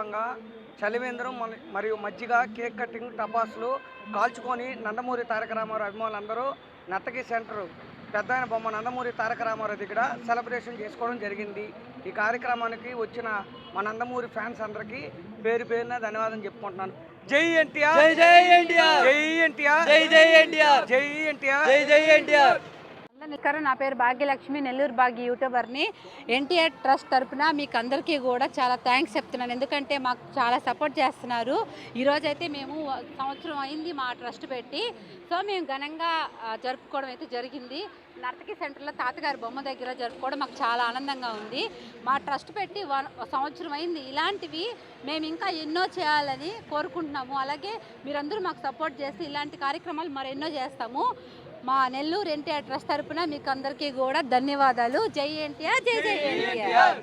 సందర్భంగా చలివేంద్రం మరియు మజ్జిగ, కేక్ కటింగ్, టపాసులు కాల్చుకొని నందమూరి తారక రామారావు అభిమానులందరూ నర్తకి సెంటర్ పెద్దాయన బొమ్మ నందమూరి తారక రామారావు దగ్గర సెలబ్రేషన్ చేసుకోవడం జరిగింది. ఈ కార్యక్రమానికి వచ్చిన మా నందమూరి ఫ్యాన్స్ అందరికీ పేరు పేరున ధన్యవాదం చెప్పుకుంటున్నాను. జై ఎన్టీఆర్, జై జై ఎన్టీఆర్, జై ఎన్టీఆర్, జై జై ఎన్టీఆర్, జై ఎన్టీఆర్, జై జై ఎన్టీఆర్. నా పేరు భాగ్యలక్ష్మి, నెల్లూరు భాగ్య యూట్యూబర్ని. ఎన్టీఆర్ ట్రస్ట్ తరపున మీకు అందరికీ కూడా చాలా థ్యాంక్స్ చెప్తున్నాను. ఎందుకంటే మాకు చాలా సపోర్ట్ చేస్తున్నారు. ఈరోజైతే మేము సంవత్సరం అయింది మా ట్రస్ట్ పెట్టి. సో మేము ఘనంగా జరుపుకోవడం అయితే జరిగింది. నర్తకి సెంటర్లో తాతగారి బొమ్మ దగ్గర జరుపుకోవడం మాకు చాలా ఆనందంగా ఉంది. మా ట్రస్ట్ పెట్టి సంవత్సరం అయింది. ఇలాంటివి మేము ఇంకా ఎన్నో చేయాలని కోరుకుంటున్నాము. అలాగే మీరందరూ మాకు సపోర్ట్ చేసి ఇలాంటి కార్యక్రమాలు మరెన్నో చేస్తాము. మా నెల్లూరు ఎన్టీఆర్ ట్రస్ట్ తరపున మీకు అందరికీ కూడా ధన్యవాదాలు. జై ఎన్టీఆర్, జై జై ఎన్టీఆర్.